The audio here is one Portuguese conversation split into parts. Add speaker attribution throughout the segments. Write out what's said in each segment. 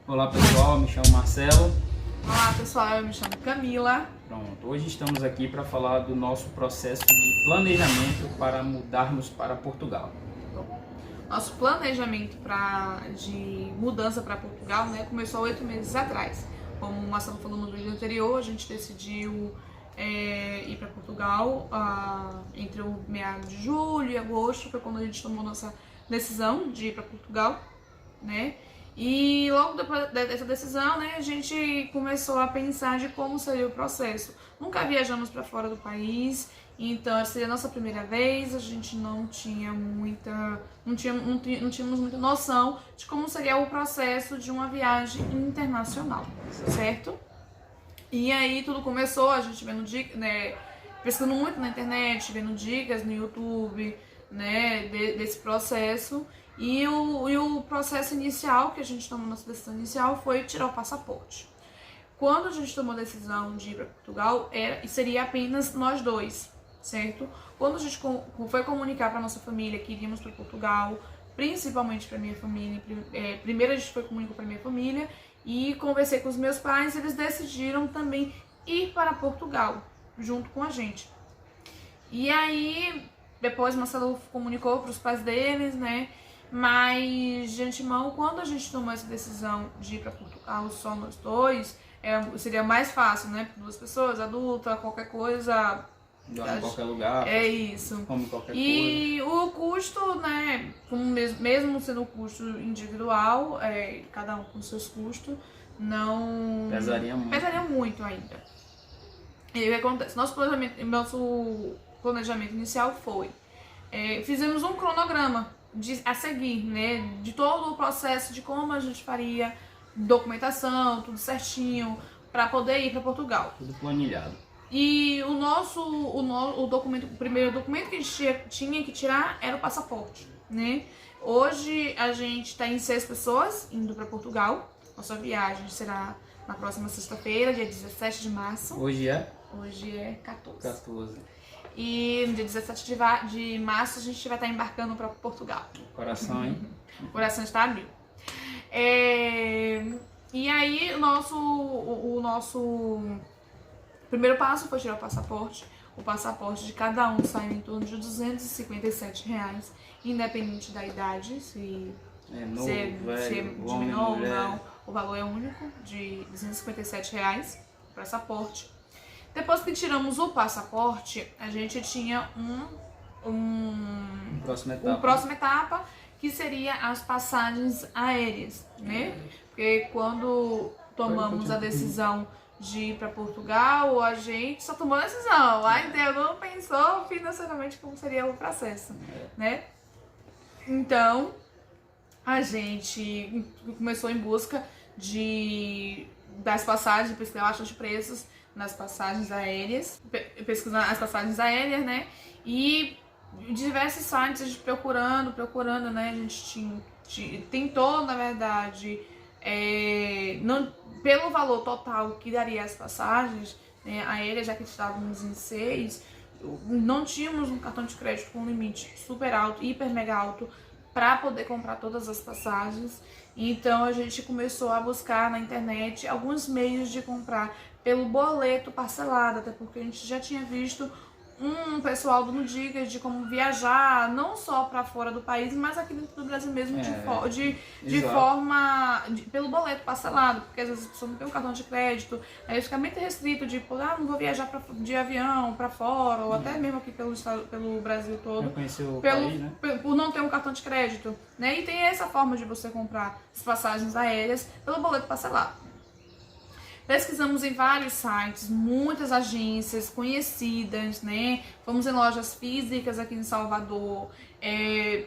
Speaker 1: Olá pessoal, me chamo Marcelo.
Speaker 2: Olá pessoal, eu me chamo Camila.
Speaker 1: Pronto, hoje estamos aqui para falar do nosso processo de planejamento para mudarmos para Portugal.
Speaker 2: Nosso planejamento de mudança para Portugal, começou há 8 meses atrás. Como o Marcelo falou no vídeo anterior, a gente decidiu ir para Portugal entre o meados de julho e agosto, foi quando a gente tomou nossa decisão de ir para Portugal, né? E logo depois dessa decisão, a gente começou a pensar de como seria o processo. Nunca viajamos para fora do país, então seria a nossa primeira vez, a gente não tínhamos muita noção de como seria o processo de uma viagem internacional, certo? E aí tudo começou, a gente vendo dicas, pesquisando muito na internet, vendo dicas no YouTube, desse processo. E o processo inicial, que a gente tomou, nossa decisão inicial, foi tirar o passaporte. Quando a gente tomou a decisão de ir para Portugal, seria apenas nós dois, certo? Quando a gente foi comunicar para nossa família que iríamos para Portugal, principalmente para minha família, primeiro a gente foi comunicar para minha família e conversei com os meus pais, eles decidiram também ir para Portugal, junto com a gente. E aí, depois Marcelo comunicou para os pais deles, mas, de antemão, quando a gente tomou essa decisão de ir para Portugal só nós dois, seria mais fácil, Duas pessoas, adulta, qualquer coisa.
Speaker 1: Dorme em qualquer lugar.
Speaker 2: É isso.
Speaker 1: Come qualquer
Speaker 2: e
Speaker 1: coisa.
Speaker 2: O custo, mesmo sendo um custo individual, cada um com seus custos, não...
Speaker 1: Pesaria muito.
Speaker 2: Pesaria muito ainda. E o que acontece? Nosso planejamento inicial foi... fizemos um cronograma a seguir, de todo o processo de como a gente faria, documentação, tudo certinho, para poder ir para Portugal.
Speaker 1: Tudo planilhado.
Speaker 2: E o primeiro documento que a gente tinha que tirar era o passaporte, Hoje a gente está em 6 pessoas indo para Portugal. Nossa viagem será na próxima sexta-feira, dia 17 de março.
Speaker 1: Hoje é?
Speaker 2: Hoje é 14.
Speaker 1: 14.
Speaker 2: E no dia 17 de março a gente vai estar embarcando para Portugal.
Speaker 1: Coração, hein?
Speaker 2: O coração está abrindo. E aí o nosso primeiro passo foi tirar o passaporte. O passaporte de cada um saiu em torno de R$257, independente da idade, se
Speaker 1: É novo,
Speaker 2: é
Speaker 1: velho,
Speaker 2: de
Speaker 1: homem,
Speaker 2: menor ou
Speaker 1: mulher.
Speaker 2: não. O valor é único, de R$257 o passaporte. Depois que tiramos o passaporte, a gente tinha uma próxima etapa, que seria as passagens aéreas, Porque quando tomamos a decisão de ir para Portugal, a gente só tomou a decisão, ainda não pensou financeiramente como seria o processo, Então, a gente começou em busca das passagens, pesquisar bastante preços nas passagens aéreas, pesquisando as passagens aéreas, e diversos sites a gente procurando, a gente tentou, na verdade, pelo valor total que daria as passagens aéreas, já que estávamos em 6, não tínhamos um cartão de crédito com limite super alto, hiper mega alto, para poder comprar todas as passagens. Então a gente começou a buscar na internet alguns meios de comprar pelo boleto parcelado, até porque a gente já tinha visto um pessoal dando dicas de como viajar, não só para fora do país, mas aqui dentro do Brasil mesmo, pelo boleto parcelado, porque às vezes a pessoa não tem um cartão de crédito, aí fica muito restrito, não vou viajar de avião para fora, ou até mesmo aqui pelo Brasil todo, por não ter um cartão de crédito, E tem essa forma de você comprar as passagens aéreas pelo boleto parcelado. Pesquisamos em vários sites, muitas agências conhecidas, Fomos em lojas físicas aqui em Salvador,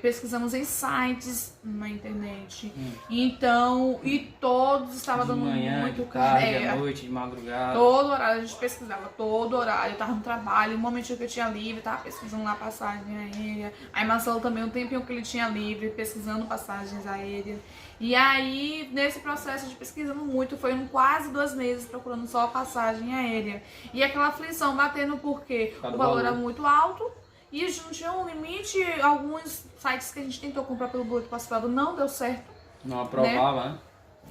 Speaker 2: pesquisamos em sites na internet. Então, e todos estavam dando
Speaker 1: manhã,
Speaker 2: muito
Speaker 1: de tarde, à noite, de madrugada.
Speaker 2: Todo horário, a gente pesquisava, todo horário. Eu tava no trabalho, um momentinho que eu tinha livre, tava pesquisando lá passagem aérea. Aí Marcelo também, um tempinho que ele tinha livre, pesquisando passagens aéreas. E aí, nesse processo de pesquisando muito, foi quase 2 meses procurando só a passagem aérea. E aquela aflição batendo porque o valor era muito alto e a gente não tinha um limite. Alguns sites que a gente tentou comprar pelo boleto parcelado não deu certo.
Speaker 1: Não aprovava,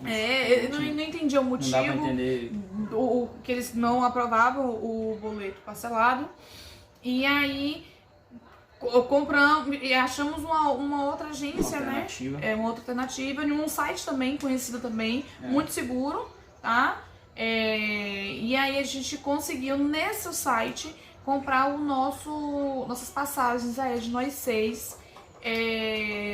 Speaker 2: Eu não entendi o
Speaker 1: Não dá pra
Speaker 2: motivo
Speaker 1: entender.
Speaker 2: que eles não aprovavam o boleto parcelado. E aí compramos e achamos uma outra agência, né? Uma outra alternativa, em um site também conhecido também, muito seguro, tá? E aí a gente conseguiu nesse site comprar nossas passagens aéreas de nós 6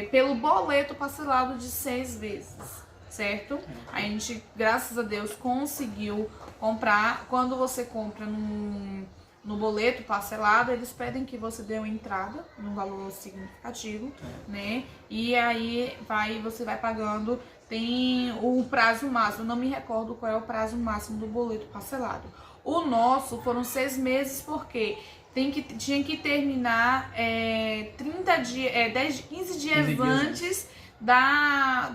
Speaker 2: pelo boleto parcelado de 6 vezes, certo? A gente, graças a Deus, conseguiu comprar. Quando você compra no boleto parcelado, eles pedem que você dê uma entrada num valor significativo, né? E aí você vai pagando. Tem o prazo máximo, não me recordo qual é o prazo máximo do boleto parcelado. O nosso foram 6 meses, porque tinha que terminar 15 dias antes da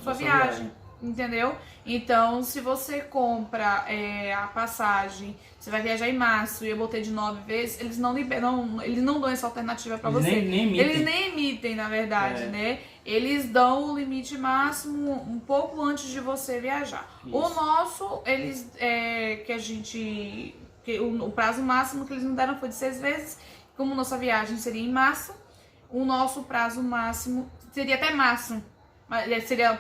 Speaker 2: sua viagem, entendeu? Então, se você compra a passagem, você vai viajar em março e eu botei de 9 vezes, eles não dão essa alternativa pra você. Eles nem emitem, na verdade, né? Eles dão o limite máximo um pouco antes de você viajar. Isso. O nosso, o prazo máximo que eles nos deram foi de 6 vezes. Como nossa viagem seria em março, o nosso prazo máximo seria até março.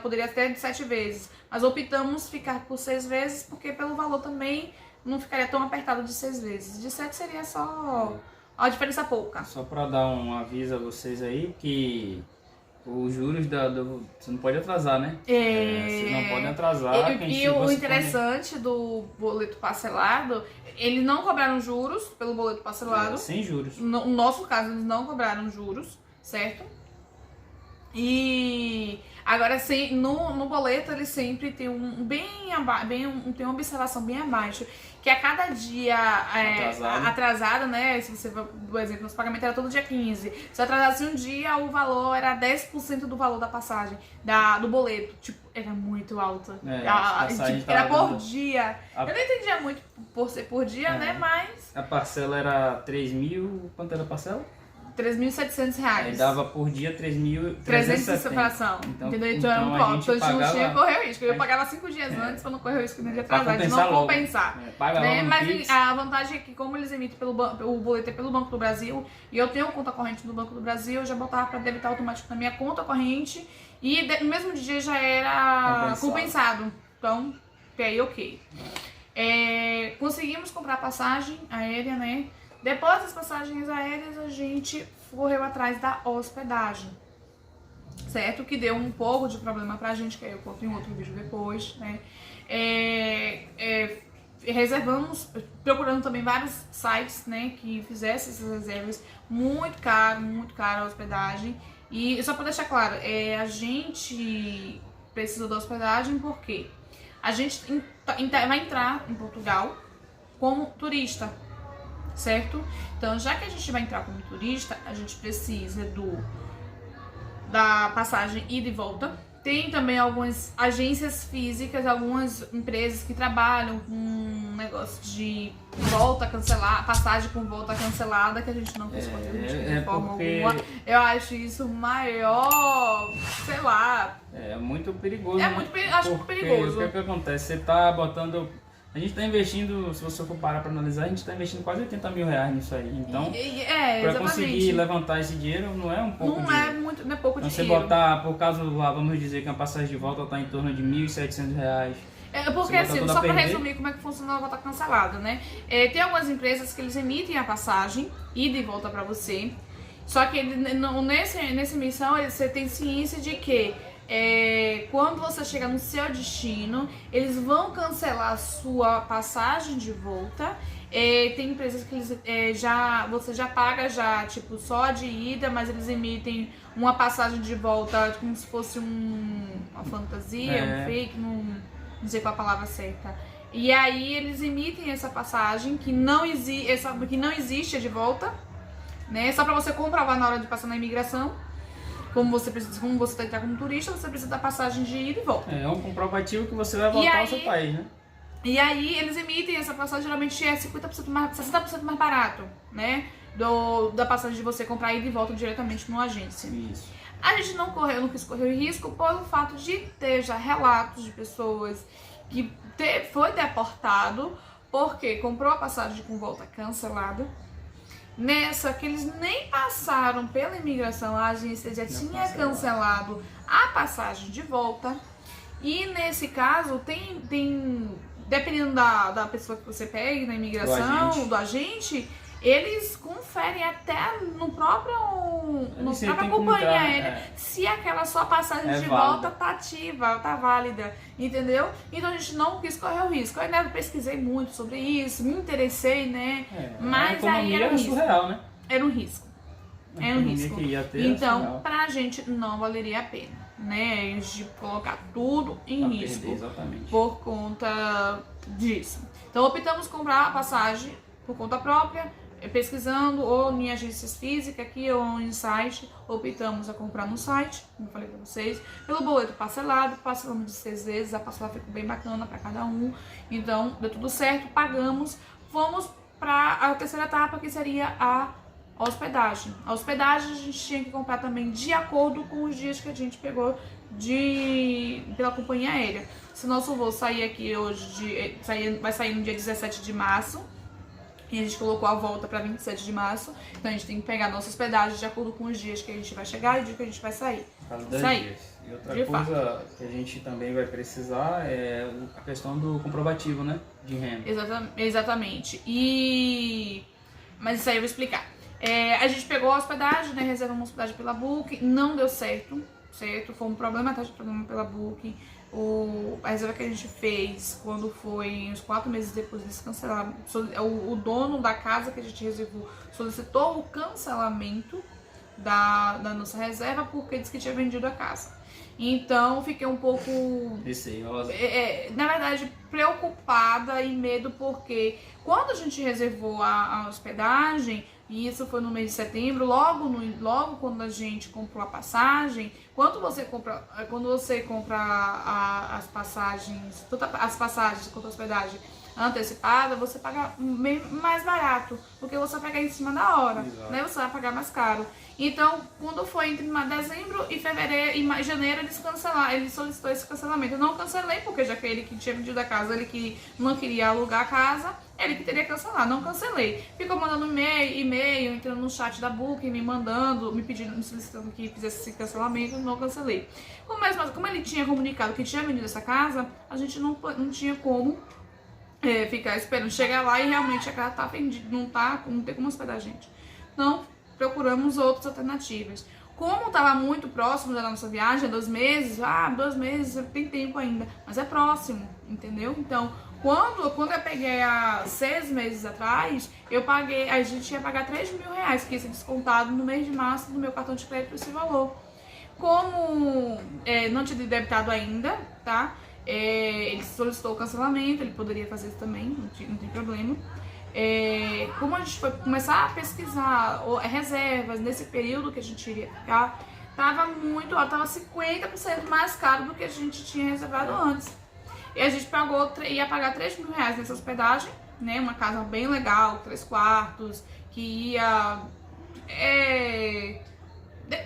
Speaker 2: Poderia até de 7 vezes. Mas optamos ficar por 6 vezes, porque pelo valor também não ficaria tão apertado de 6 vezes. De 7 seria só a diferença pouca.
Speaker 1: Só para dar um aviso a vocês aí, que os juros você não pode atrasar, né? Você não pode atrasar.
Speaker 2: E o interessante do boleto parcelado, eles não cobraram juros pelo boleto parcelado.
Speaker 1: Sem juros.
Speaker 2: No nosso caso, eles não cobraram juros, certo? E agora, sim, no boleto, ele sempre tem tem uma observação bem abaixo, que a cada dia atrasado, né? Se você, por exemplo, nosso pagamento era todo dia 15. Se atrasasse um dia, o valor era 10% do valor da passagem, do boleto. Tipo, era muito alto. Era por dia. Eu não entendia muito por ser por dia, né? Mas
Speaker 1: a parcela era 3.000. Quanto era a parcela?
Speaker 2: R$3.700.
Speaker 1: Aí dava por dia
Speaker 2: 3.300 de separação. Entendeu? Então a gente não tinha que correr o risco. Eu pagava 5 dias antes pra não correr o risco no dia atrasado, de não compensar. Né? Mas a vantagem é que, como eles emitem o boleto pelo Banco do Brasil, e eu tenho conta corrente no Banco do Brasil, eu já botava pra debitar automático na minha conta corrente, e no mesmo dia já era compensado. Então, aí ok. Conseguimos comprar passagem aérea, né? Depois das passagens aéreas, a gente correu atrás da hospedagem, certo? Que deu um pouco de problema pra gente, que aí eu conto em outro vídeo depois, né? Reservamos, procurando também vários sites, né, que fizessem essas reservas. Muito caro a hospedagem. E só pra deixar claro, a gente precisa da hospedagem porque a gente vai entrar em Portugal como turista, certo? Então, já que a gente vai entrar como turista, a gente precisa da passagem ida e volta. Tem também algumas agências físicas, algumas empresas que trabalham com um negócio de volta cancelada, passagem com volta cancelada, que a gente não quis contribuir de forma alguma. Eu acho isso maior, sei lá.
Speaker 1: É muito perigoso.
Speaker 2: Acho muito perigoso.
Speaker 1: O que acontece? Você tá botando. A gente está investindo, se você for parar para analisar, a gente está investindo quase R$80 mil nisso aí. Então, para conseguir levantar esse dinheiro, não é um pouco dinheiro.
Speaker 2: Não é pouco dinheiro.
Speaker 1: Você botar, por caso lá, vamos dizer que a passagem de volta está em torno de R$1.700.
Speaker 2: Porque assim, só para resumir como é que funciona a volta cancelada, né? Tem algumas empresas que eles emitem a passagem, ida e volta para você. Só que nessa emissão, você tem ciência de que quando você chegar no seu destino, eles vão cancelar a sua passagem de volta. Tem empresas que você já paga tipo, só de ida, mas eles emitem uma passagem de volta como se fosse uma fantasia, um fake, não sei qual a palavra certa. E aí eles emitem essa passagem que não existe de volta, né? Só pra você comprovar na hora de passar na imigração. Como você está entrar como turista, você precisa da passagem de ida e volta. É um comprovativo que você vai voltar ao seu país, né? E aí eles emitem essa passagem, geralmente é 60% mais barato, né? Da passagem de você comprar ida e volta diretamente numa agência.
Speaker 1: Isso.
Speaker 2: A gente não quis correr o risco pelo fato de ter já relatos de pessoas que foi deportado porque comprou a passagem com volta cancelada. Nessa que eles nem passaram pela imigração, a agência já tinha cancelado a passagem de volta. E nesse caso, dependendo da pessoa que você pega na imigração, do agente, eles conferem até na própria companhia aérea se aquela sua passagem de volta tá ativa, tá válida, entendeu? Então a gente não quis correr o risco. Eu ainda pesquisei muito sobre isso, me interessei, né? Mas aí era um risco.
Speaker 1: Surreal, né?
Speaker 2: Era um risco. Era um risco. Então, pra gente não valeria a pena, né? De colocar tudo em risco por conta disso. Então optamos comprar a passagem por conta própria, pesquisando ou em agências físicas aqui ou em site. Optamos a comprar no site, como eu falei pra vocês, pelo boleto parcelado, parcelamos de 6 vezes, a parcela ficou bem bacana para cada um. Então deu tudo certo, pagamos, fomos para a terceira etapa, que seria a hospedagem. A hospedagem a gente tinha que comprar também de acordo com os dias que a gente pegou pela companhia aérea. Se nosso voo sair aqui hoje, vai sair no dia 17 de março, e a gente colocou a volta para 27 de março, então a gente tem que pegar a nossa hospedagem de acordo com os dias que a gente vai chegar e o dia que a gente vai sair.
Speaker 1: Cada 10 dias. E outra coisa que a gente também vai precisar é a questão do comprovativo, né? De renda.
Speaker 2: Exatamente. Mas isso aí eu vou explicar. A gente pegou a hospedagem, né? Reservamos uma hospedagem pela Booking, não deu certo? Foi um problema, tá? De problema pela Booking. A reserva que a gente fez quando foi uns 4 meses depois eles cancelaram. O dono da casa que a gente reservou solicitou o cancelamento da nossa reserva porque disse que tinha vendido a casa. Então fiquei um pouco
Speaker 1: receosa.
Speaker 2: Na verdade, preocupada e medo, porque quando a gente reservou a hospedagem, e isso foi no mês de setembro, logo quando a gente comprou a passagem, quando você compra as passagens, tanto as passagens quanto a hospedagem antecipada, você paga mais barato, porque você vai pagar em cima da hora, né? Você vai pagar mais caro. Então, quando foi entre dezembro e fevereiro e janeiro, ele solicitou esse cancelamento. Eu não cancelei, porque já que ele que tinha vendido a casa, ele que não queria alugar a casa, ele que teria que cancelar, não cancelei. Ficou mandando e-mail, entrando no chat da Booking, me pedindo, me solicitando que fizesse esse cancelamento, não cancelei. Como ele tinha comunicado que tinha vendido essa casa, a gente não tinha como ficar esperando chegar lá e realmente a casa tá vendida, não tem como hospedar a gente. Então, procuramos outras alternativas. Como estava muito próximo da nossa viagem, 2 meses, 2 meses, tem tempo ainda, mas é próximo, entendeu? Então, quando eu peguei há 6 meses atrás, a gente ia pagar R$3.000, que ia ser descontado no mês de março do meu cartão de crédito esse valor. Como não tinha debitado ainda, tá? Ele solicitou o cancelamento, ele poderia fazer isso também, não tem problema. Como a gente foi começar a pesquisar reservas nesse período que a gente iria ficar, tava 50% mais caro do que a gente tinha reservado antes. E a gente ia pagar R$3.000 nessa hospedagem, né? Uma casa bem legal, 3 quartos, que ia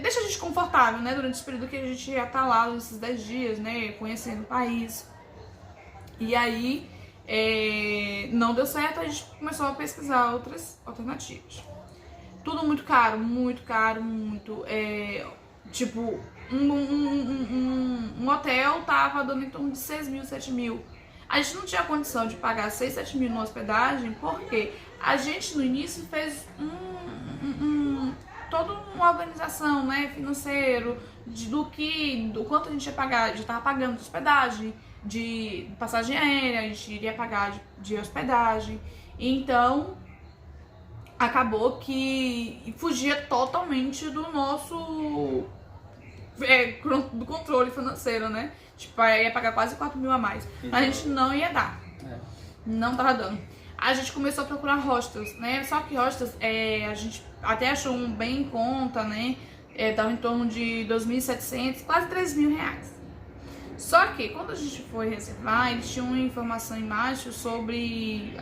Speaker 2: deixa a gente confortável, né? Durante esse período que a gente ia estar lá, nesses 10 dias, né? Conhecendo o país. E aí não deu certo, a gente começou a pesquisar outras alternativas. Tudo muito caro, muito. Tipo, um hotel tava dando em torno de 6.000, 7.000. A gente não tinha condição de pagar 6, 7 mil numa hospedagem, porque a gente no início fez toda uma organização, né, financeiro, do quanto a gente ia pagar. A gente tava pagando de hospedagem, de passagem aérea, a gente iria pagar de hospedagem. Então, acabou que fugia totalmente do nosso do controle financeiro, né? Tipo, ia pagar quase 4 mil a mais. A gente não ia dar. Não tava dando. A gente começou a procurar hostels, né? Só que hostels, a gente até achou um bem em conta, né? Tava em torno de 2.700, quase 3.000 reais. Só que quando a gente foi reservar, eles tinham uma informação embaixo sobre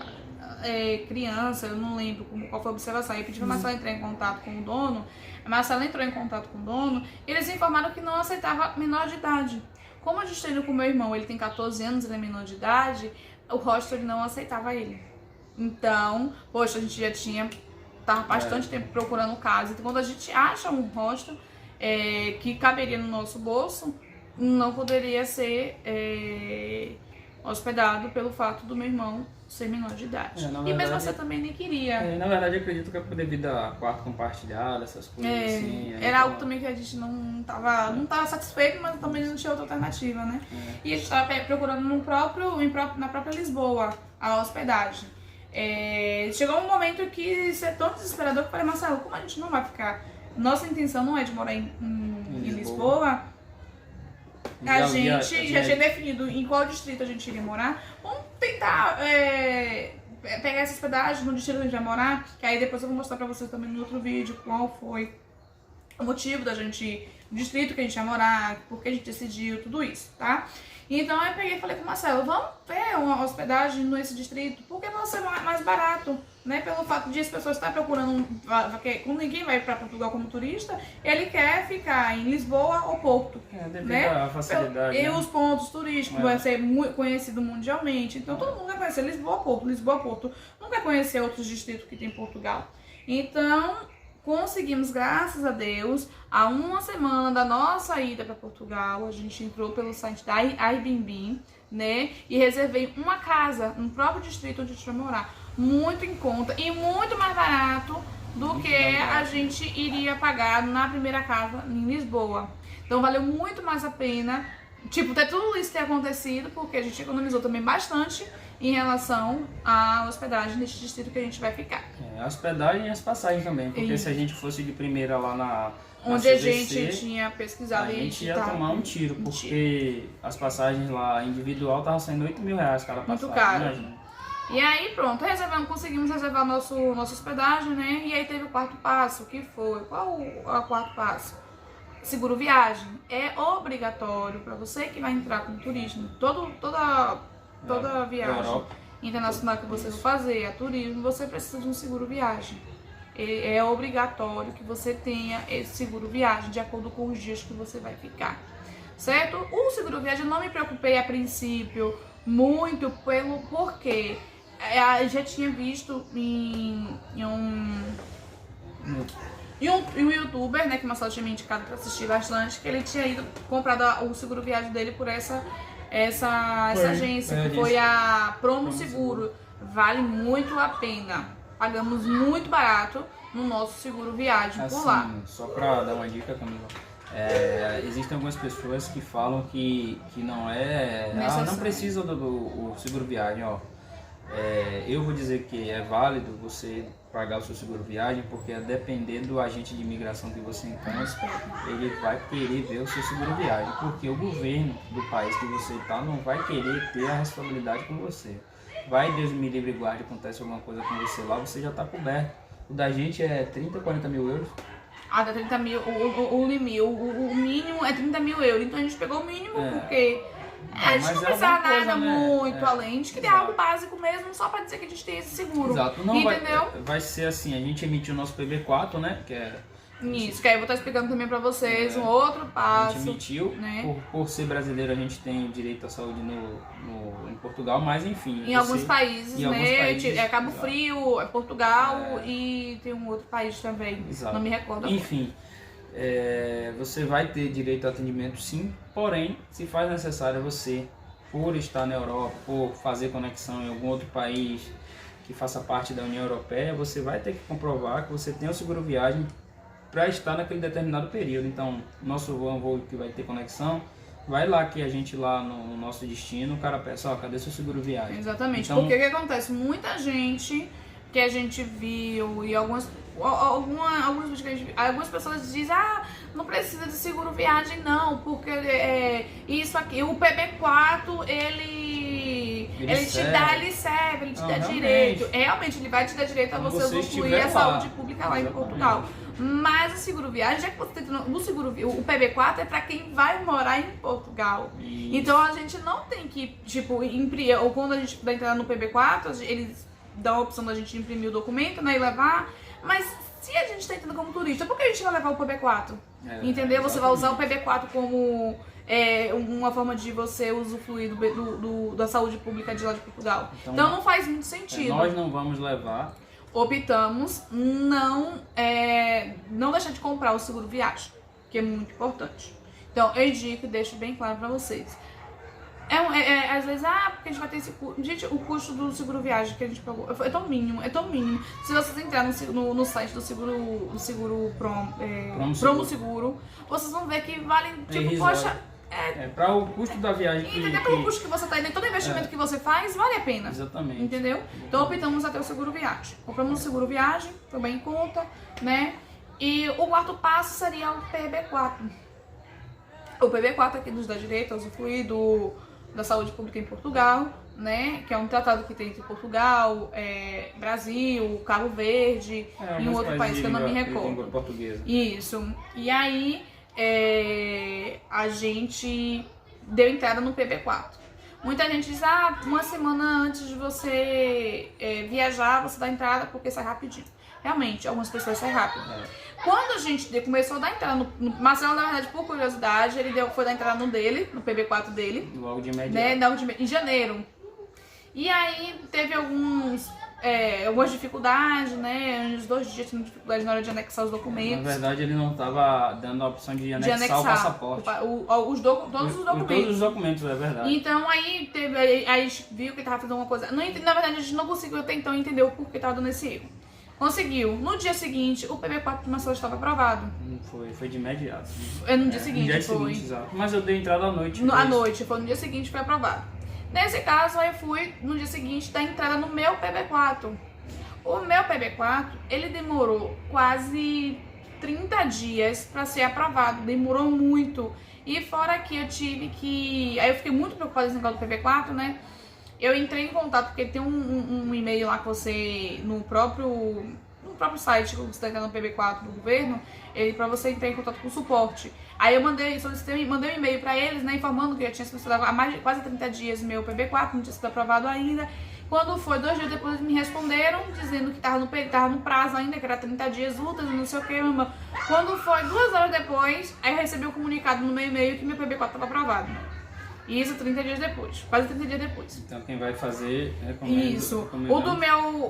Speaker 2: criança, eu não lembro qual foi a observação, eu pedi pra Marcela entrar em contato com o dono, a Marcela entrou em contato com o dono, eles informaram que não aceitava menor de idade. Como a gente tem com o meu irmão, ele tem 14 anos, ele é menor de idade, o hostel não aceitava ele. Então, poxa, a gente já tava bastante tempo procurando casa, então quando a gente acha um hostel que caberia no nosso bolso, não poderia ser hospedado pelo fato do meu irmão ser menor de idade. E mesmo você também nem queria.
Speaker 1: Na verdade, eu acredito que é devido a quarto compartilhado, essas coisas assim.
Speaker 2: Era algo também que a gente não tava satisfeito, mas também não tinha outra alternativa, né? E a gente estava procurando na própria Lisboa a hospedagem. Chegou um momento que isso é tão desesperador que eu falei, Marcelo, como a gente não vai ficar? Nossa intenção não é de morar em Lisboa. A gente já tinha definido em qual distrito a gente iria morar. Vamos tentar pegar essa hospedagem no distrito que a gente vai morar, que aí depois eu vou mostrar pra vocês também no outro vídeo qual foi o motivo da gente, o distrito que a gente ia morar, por que a gente decidiu, tudo isso, tá? Então eu peguei e falei com o Marcelo, vamos ver uma hospedagem nesse distrito, porque vai ser mais barato, né? Pelo fato de as pessoas estarem procurando, como ninguém vai para Portugal como turista, ele quer ficar em Lisboa ou Porto, né?
Speaker 1: A facilidade,
Speaker 2: e os pontos turísticos vai ser muito conhecido mundialmente, então todo mundo vai conhecer Lisboa, Porto, não vai conhecer outros distritos que tem em Portugal. Então conseguimos, graças a Deus, há uma semana da nossa ida para Portugal, a gente entrou pelo site da Airbnb, né? E reservei uma casa no próprio distrito onde a gente vai morar. Muito em conta e muito mais barato do que a gente iria pagar na primeira casa em Lisboa. Então valeu muito mais a pena, ter tudo isso ter acontecido, porque a gente economizou também bastante em relação à hospedagem nesse distrito que a gente vai ficar.
Speaker 1: A hospedagem e as passagens também, porque se a gente fosse de primeira lá na
Speaker 2: onde a gente tinha pesquisado,
Speaker 1: a gente ia tomar um tiro, porque as passagens lá individual estavam saindo 8 mil reais cada passagem.
Speaker 2: Muito caro. Imagina. E aí pronto, conseguimos reservar nossa hospedagem, né? E aí teve o quarto passo, que foi, qual o quarto passo? Seguro viagem. É obrigatório para você que vai entrar com turismo, toda viagem internacional que você for fazer, a turismo, você precisa de um seguro viagem. É obrigatório que você tenha esse seguro viagem de acordo com os dias que você vai ficar, certo? O seguro viagem eu não me preocupei a princípio muito porque eu já tinha visto em um youtuber, né, que o Marcelo tinha me indicado para assistir bastante, que ele tinha ido comprado o seguro viagem dele por essa agência, que foi a Promo Seguro. Vale muito a pena. Pagamos muito barato no nosso seguro viagem por lá.
Speaker 1: Só pra dar uma dica, Camila, existem algumas pessoas que falam que não não precisa do seguro viagem, ó. Eu vou dizer que é válido você pagar o seu seguro viagem, porque dependendo do agente de imigração que você encontra, ele vai querer ver o seu seguro viagem, porque o governo do país que você está não vai querer ter a responsabilidade com você. Vai, Deus me livre e guarde, acontece alguma coisa com você lá, você já está coberto. O da gente é 30, 40 mil euros.
Speaker 2: Dá 30 mil, o mínimo é 30 mil euros, então a gente pegou o mínimo porque a gente não precisa nada muito além, a gente queria algo básico mesmo, só pra dizer que a gente tem esse seguro.
Speaker 1: Exato, não
Speaker 2: entendeu?
Speaker 1: Vai ser assim, a gente emitiu o nosso PB4, né, que é...
Speaker 2: Isso, que aí eu vou estar explicando também pra vocês um outro passo.
Speaker 1: A gente emitiu,
Speaker 2: né?
Speaker 1: Por ser brasileiro a gente tem direito à saúde em Portugal, mas enfim.
Speaker 2: Em alguns países, né? Cabo Frio, Portugal e tem um outro país também, não me recordo.
Speaker 1: Enfim, você vai ter direito a atendimento sim, porém, se faz necessário você, por estar na Europa, por fazer conexão em algum outro país que faça parte da União Europeia, você vai ter que comprovar que você tem o seguro viagem para estar naquele determinado período. Então, nosso voo que vai ter conexão, vai lá que a gente lá no nosso destino, o cara peça, cadê seu seguro viagem?
Speaker 2: Exatamente, então, porque o que acontece? Muita gente que a gente viu e algumas pessoas dizem, não precisa de seguro viagem não, porque isso aqui, o PB4, ele te dá, ele serve, ele te dá direito. Realmente, ele vai te dar direito a você usufruir a saúde pública lá em Portugal. Mas o seguro viagem, já que você tem o PB4 é pra quem vai morar em Portugal. Isso. Então a gente não tem que, ou quando a gente vai entrar no PB4, eles dá a opção da gente imprimir o documento, né, e levar, mas se a gente está entrando como turista, por que a gente vai levar o PB4? Entendeu? Você vai usar o PB4 como uma forma de você usufruir da saúde pública de lá de Portugal. Então não faz muito sentido.
Speaker 1: Nós não vamos levar.
Speaker 2: Optamos não deixar de comprar o seguro viagem, que é muito importante. Então eu indico e deixo bem claro para vocês. Às vezes, porque a gente vai ter esse custo. Gente, o custo do seguro viagem que a gente pagou é tão mínimo. Se vocês entrarem no site do seguro Promo Seguro, vocês vão ver que vale, tipo, poxa.
Speaker 1: Para o custo da viagem.
Speaker 2: Entendeu? Pelo custo que você tá indo, todo investimento que você faz, vale a pena.
Speaker 1: Exatamente.
Speaker 2: Entendeu? Então optamos até o seguro viagem. Compramos o seguro viagem, foi bem em conta, né? E o quarto passo seria o PB4. O PB4 aqui nos dá direito a usufruir da saúde pública em Portugal, né? Que é um tratado que tem entre Portugal, Brasil, Cabo Verde e um outro país que eu não me recordo.
Speaker 1: Portuguesa.
Speaker 2: Isso. E aí a gente deu entrada no PB4. Muita gente diz, uma semana antes de você viajar, você dá entrada porque sai rapidinho. Realmente, algumas pessoas saem rápido. Quando a gente começou a dar entrada no Marcelo, na verdade, por curiosidade, ele foi dar entrada no PB4 dele.
Speaker 1: Logo de imediato.
Speaker 2: Né, em janeiro. E aí teve algumas dificuldades, né? Uns 2 dias tinha dificuldade na hora de anexar os documentos.
Speaker 1: Na verdade, ele não estava dando a opção de anexar o passaporte.
Speaker 2: Todos os documentos.
Speaker 1: Todos os documentos, é verdade.
Speaker 2: Então aí a gente viu que estava fazendo uma coisa. Na verdade, a gente não conseguiu até então entender o porquê estava dando esse erro. Conseguiu. No dia seguinte, o PB4 do Marcelo estava aprovado.
Speaker 1: Foi de imediato.
Speaker 2: No dia seguinte,
Speaker 1: no dia seguinte, exato. Mas eu dei entrada à noite.
Speaker 2: À noite, no dia seguinte foi aprovado. Nesse caso, aí eu fui no dia seguinte dar entrada no meu PB4. O meu PB4, ele demorou quase 30 dias para ser aprovado. Demorou muito. E fora que eu tive que... Aí eu fiquei muito preocupada nesse negócio do PB4, né? Eu entrei em contato, porque tem um e-mail lá que você, no próprio site, que você está entrando no PB4 do governo, para você entrar em contato com o suporte. Aí eu mandei um e-mail para eles, né, informando que eu tinha sido há quase 30 dias meu PB4, não tinha sido aprovado ainda. Quando foi 2 dias depois, eles me responderam, dizendo que tava no prazo ainda, que era 30 dias úteis, não sei o que, mamãe. Quando foi 2 horas depois, aí eu recebi o comunicado no meu e-mail que meu PB4 estava aprovado. E isso 30 dias depois, quase 30 dias depois.
Speaker 1: Então quem vai fazer,
Speaker 2: isso.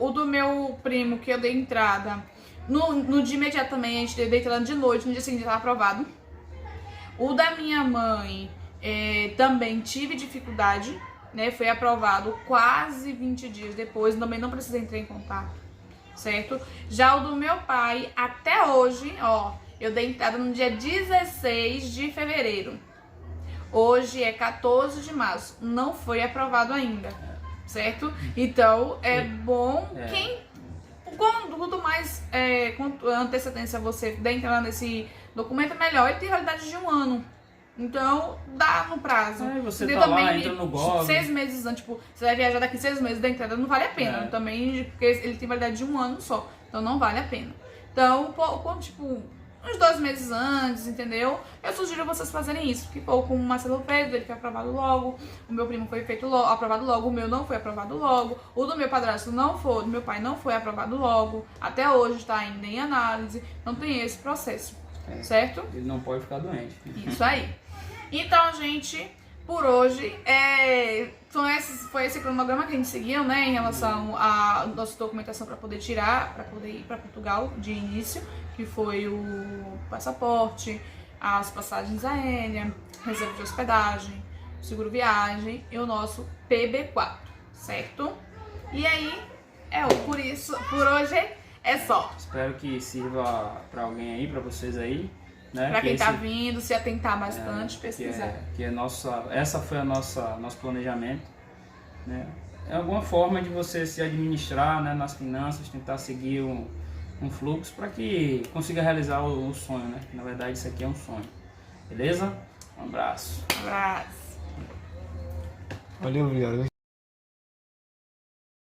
Speaker 2: O do meu primo, que eu dei entrada, no dia imediato também, a gente deu entrada de noite, no dia seguinte estava aprovado. O da minha mãe, também tive dificuldade, né? Foi aprovado quase 20 dias depois, também não precisei entrar em contato, certo? Já o do meu pai, até hoje, eu dei entrada no dia 16 de fevereiro. Hoje é 14 de março, não foi aprovado ainda, certo? Então, é bom quanto mais antecedência você der entrada nesse documento, melhor. Ele tem validade de 1 ano. Então, dá no prazo.
Speaker 1: Você tá também, lá, entra no Gov.
Speaker 2: 6 meses antes, tipo, você vai viajar daqui 6 meses da entrada, não vale a pena. Também, porque ele tem validade de 1 ano só. Então, não vale a pena. Então, tipo, uns 2 meses antes, entendeu? Eu sugiro vocês fazerem isso. Porque, como o Marcelo fez, ele foi aprovado logo. O meu primo foi aprovado logo. O meu não foi aprovado logo. O do meu padrasto não foi. O do meu pai não foi aprovado logo. Até hoje está ainda em análise. Não tem esse processo. Certo?
Speaker 1: Ele não pode ficar doente.
Speaker 2: Isso aí. Então, gente, por hoje, foi esse cronograma que a gente seguiu, né, em relação à nossa documentação para poder ir para Portugal de início, que foi o passaporte, as passagens aéreas, reserva de hospedagem, seguro viagem e o nosso PB4, certo? E aí, por hoje é só.
Speaker 1: Espero que sirva para alguém aí, para vocês aí. Né?
Speaker 2: Para quem tá vindo, se atentar bastante, pesquisar.
Speaker 1: Essa foi nosso planejamento, né? É alguma forma de você se administrar, né, nas finanças, tentar seguir um fluxo para que consiga realizar o sonho, né? Na verdade, isso aqui é um sonho. Beleza? Um abraço.
Speaker 2: Um abraço.
Speaker 3: Valeu, obrigado.